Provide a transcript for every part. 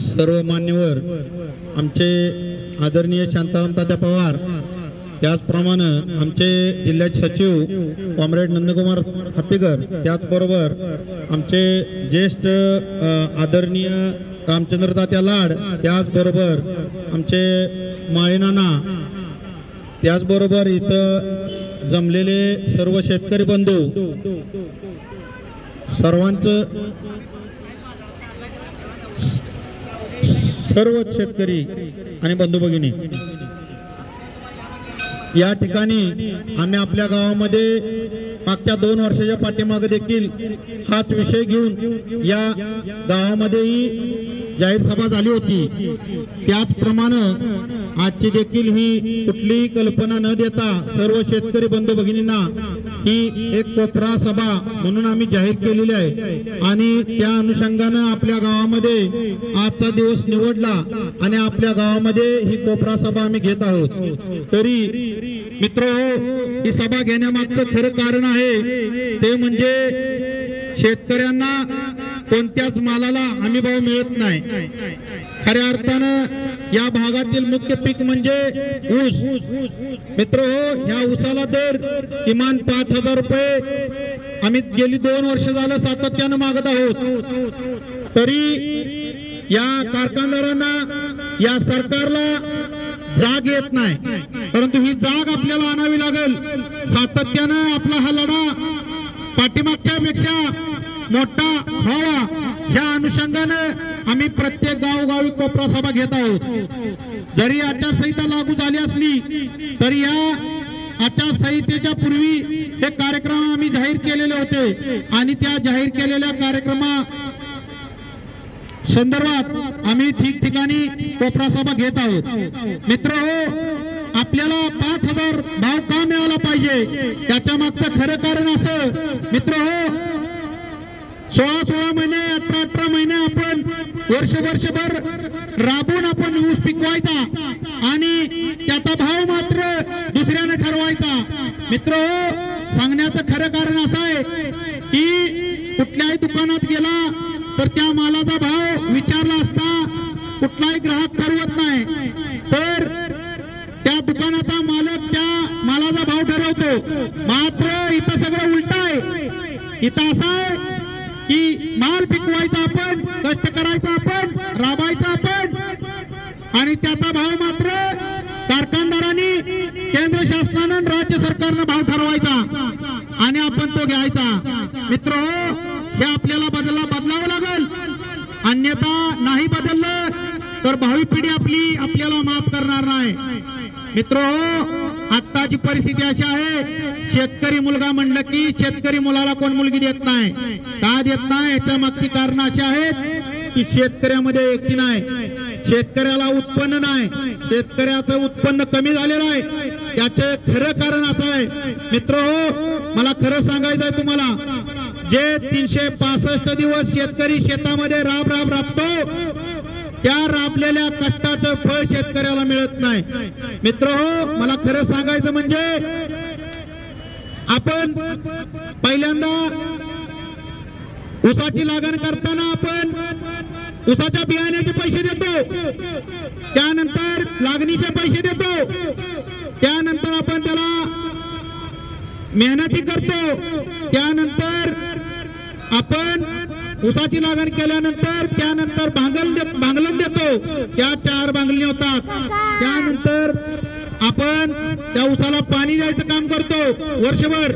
सर्व मान्यवर आमचे आदरणीय शांताराम तात्या पवार, त्याचप्रमाणे आमचे जिल्ह्याचे सचिव कॉम्रेड नंदकुमार हत्तीकर, त्याचबरोबर आमचे ज्येष्ठ आदरणीय रामचंद्र तात्या लाड, त्याचबरोबर आमचे माळीनाना, त्याचबरोबर इथं जमलेले सर्व शेतकरी बंधू, सर्वांचं सर्व शेतकरी आणि बंधू भगिनी, या ठिकाणी आम्ही आपल्या गावामध्ये मागच्या 2 वर्षाच्या पाठीमागे देखील हाच विषय घेऊन या गावामध्येही जाहीर सभा झाली होती। त्याचप्रमाणे आजची देखील ही कुठलीही कल्पना न देता सर्व शेतकरी बंधू भगिनींना ही एक कोपरा सभा म्हणून आम्ही जाहीर केलेली आहे आणि त्या अनुषंगाने आपल्या गावामध्ये आजचा दिवस निवडला आणि आपल्या गावामध्ये ही कोपरा सभा आम्ही घेत आहोत। तरी मित्रहो, ही सभा घेण्यामागचं खरं कारण आहे ते म्हणजे शेतकऱ्यांना कोणत्याच मालाला हमीभाव मिळत नाही। खऱ्या अर्थानं या भागातील मुख्य पीक म्हणजे ऊस। मित्रहो, या ऊसाला दर किमान 5,000 रुपये आम्ही गेली 2 वर्ष झालं सातत्यानं मागत आहोत। तरी या कारखानदारांना, या सरकारला जाग येत नाही, परंतु ही जाग आपल्याला आणावी लागेल। सातत्यानं आपला हा लढा पाठीमागच्या पेक्षा मोठा व्हावा, ह्या अनुषंगाने आम्ही प्रत्येक गावोगावी कोपरा सभा घेत आहोत। जरी आचारसंहिता लागू झाली असली तरी या आचारसंहितेच्या पूर्वी हे कार्यक्रम आम्ही जाहीर केलेले होते आणि त्या जाहीर केलेल्या कार्यक्रमा संदर्भात आम्ही ठिकठिकाणी कोपरा सभा घेत आहोत। मित्रहो, आपल्याला 5,000 भाव का मिळाला पाहिजे त्याच्या मागचं खरं कारण असं, मित्रहो, 16 महिने 18 महिने आपण वर्षभर राबून आपण ऊस पिकवायचा आणि त्याचा भाव मात्र दुसऱ्याने ठरवायचा। मित्रहो, सांगण्याचं खरं कारण असं आहे की कुठल्याही दुकानात गेला तर त्या मालाचा भाव विचारला असता कुठलाही ग्राहक ठरवत नाही, तर त्या दुकानाचा मालक त्या मालाचा भाव ठरवतो। मात्र इथं सगळं उलट आहे। इथं असं आहे की माल पिकवायचा आपण, कष्ट करायचा आपण, राबायचा आपण आणि त्याचा भाव मात्र कारखानदारांनी, केंद्र शासनानं, राज्य सरकारनं भाव ठरवायचा आणि आपण तो घ्यायचा। मित्रहो, हे आपल्याला बदलावं लागेल, अन्यथा नाही बदललं तर भावी पिढी आपल्याला माफ करणार नाही। मित्रहो, आत्ताची परिस्थिती अशी आहे, शेतकरी मुलगा म्हणलं की शेतकरी मुलाला कोण मुलगी देत नाही। का देत नाही याच्या मागची कारण अशी आहेत की शेतकऱ्यामध्ये एकटी नाही, शेतकऱ्याला उत्पन्न नाही, शेतकऱ्याचं उत्पन्न कमी झालेलं आहे। त्याचे खरं कारण असं आहे। मित्रहो, मला खरं सांगायचं आहे तुम्हाला, जे 365 दिवस शेतकरी शेतामध्ये राबतो त्या राबलेल्या कष्टाचं फळ शेतकऱ्याला मिळत नाही। मित्रहो, मला खरं सांगायचं म्हणजे आपण पहिल्यांदा ऊसाची लागण करताना आपण ऊसाच्या बियाण्याचे पैसे देतो, त्यानंतर लागणीचे पैसे देतो, त्यानंतर आपण त्याला मेहनती करतो, त्यानंतर आपण ऊसाची लागण केल्यानंतर त्यानंतर भांगलन देतो, त्या 4 भांगलणी होतात, त्यानंतर आपण त्या ऊसाला पाणी द्यायचं काम करतो वर्षभर,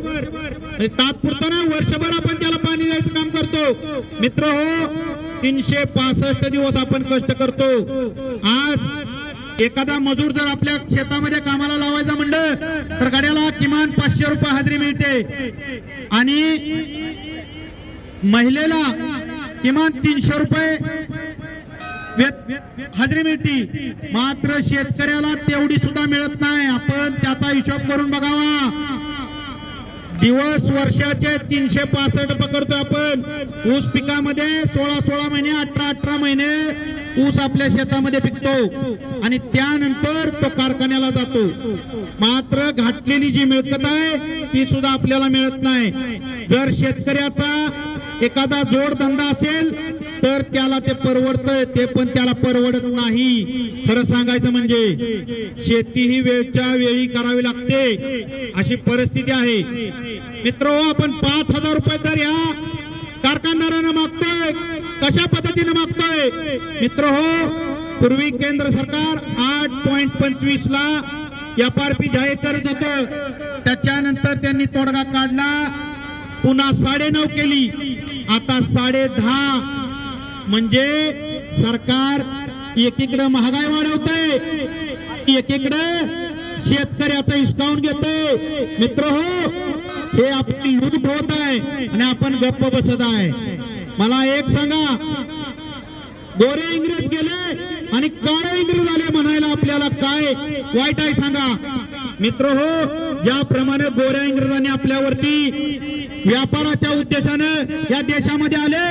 तात्पुरतं ना, वर्षभर आपण त्याला पाणी द्यायचं काम करतो। मित्रहो, 365 दिवस आपण कष्ट करतो। आज एखादा मजूर जर आपल्या शेतामध्ये कामाला लावायचा म्हणलं तर गाड्याला किमान 500 रुपये हजेरी मिळते आणि महिलेला किमान 300 रुपये हजेरी मिळते। मात्र शेतकऱ्याला तेवढी सुद्धा मिळत नाही। आपण त्याचा हिशोब करून बघावा, दिवस वर्षाचे 365 पकडतो आपण। ऊस पिकामध्ये 16 महिने 18 महिने ऊस आपल्या शेतामध्ये पिकतो आणि त्यानंतर तो कारखान्याला जातो। मात्र घातलेली जी मिळकत आहे ती सुद्धा आपल्याला मिळत नाही। जर शेतकऱ्याचा एखादा जोडधंदा असेल तर त्याला ते परवडतंय, ते पण त्याला परवडत नाही. खरं सांगायचं म्हणजे शेती ही वेळच्या वेळी करावी लागते, अशी परिस्थिती आहे. मित्र, आपण 5,000 रुपये तर या कारखानदारांना मागतोय. कशा पद्धतीने मागतोय मित्र हो? पूर्वी केंद्र सरकार 8.25 ला FRP जाहीर करत होतं, त्याच्यानंतर त्यांनी तोडगा काढला, पुन्हा 9.5 केली, आता 10.5. म्हणजे सरकार एकीकडे महागाई वाढवतंय, एकीकडे शेतकऱ्याचं हिसकावून घेतोय. मित्र हो, हे आपली लूट होत आहे आणि आपण गप्प बसत आहे. मला एक सांगा, गोरे इंग्रज गेले आणि काळे इंग्रज आले म्हणायला आपल्याला काय वाईट आहे सांगा? मित्र हो, ज्याप्रमाणे गोऱ्या इंग्रजांनी आपल्यावरती व्यापाराच्या उद्देशानं या देशामध्ये आले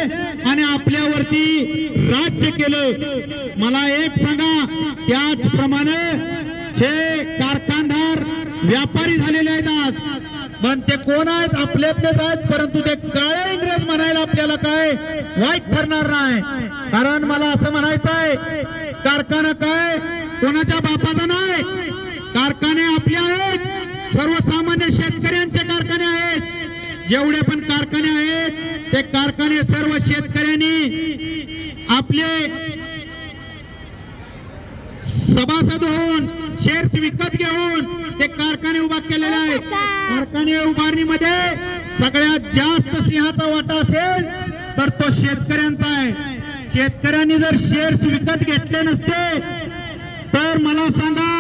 आणि आपल्यावरती राज्य केलं, मला एक सांगा, त्याचप्रमाणे हे कारखानदार व्यापारी झालेले आहेत. पण ते कोण आहेत? आपल्यातलेच आहेत, परंतु ते काळे इंग्रज म्हणायला आपल्याला काय वाईट ठरणार नाही. कारण मला असं म्हणायचं आहे, कारखाना काय कोणाच्या बापाचा नाही, कारखाने आपले आहेत, सर्वसामान्य शेतकऱ्यांचे कारखाने आहेत. जेवढे पण कारखाने आहेत ते कारखाने सर्व शेतकऱ्यांनी आपले सभासद होऊन शेअर्स विकत घेऊन ते कारखाने उभा केलेले आहेत. कारखाने उभारणीमध्ये सगळ्यात जास्त सिंहाचा वाटा असेल तर तो शेतकऱ्यांचा आहे. शेतकऱ्यांनी जर शेअर्स विकत घेतले नसते तर मला सांगा,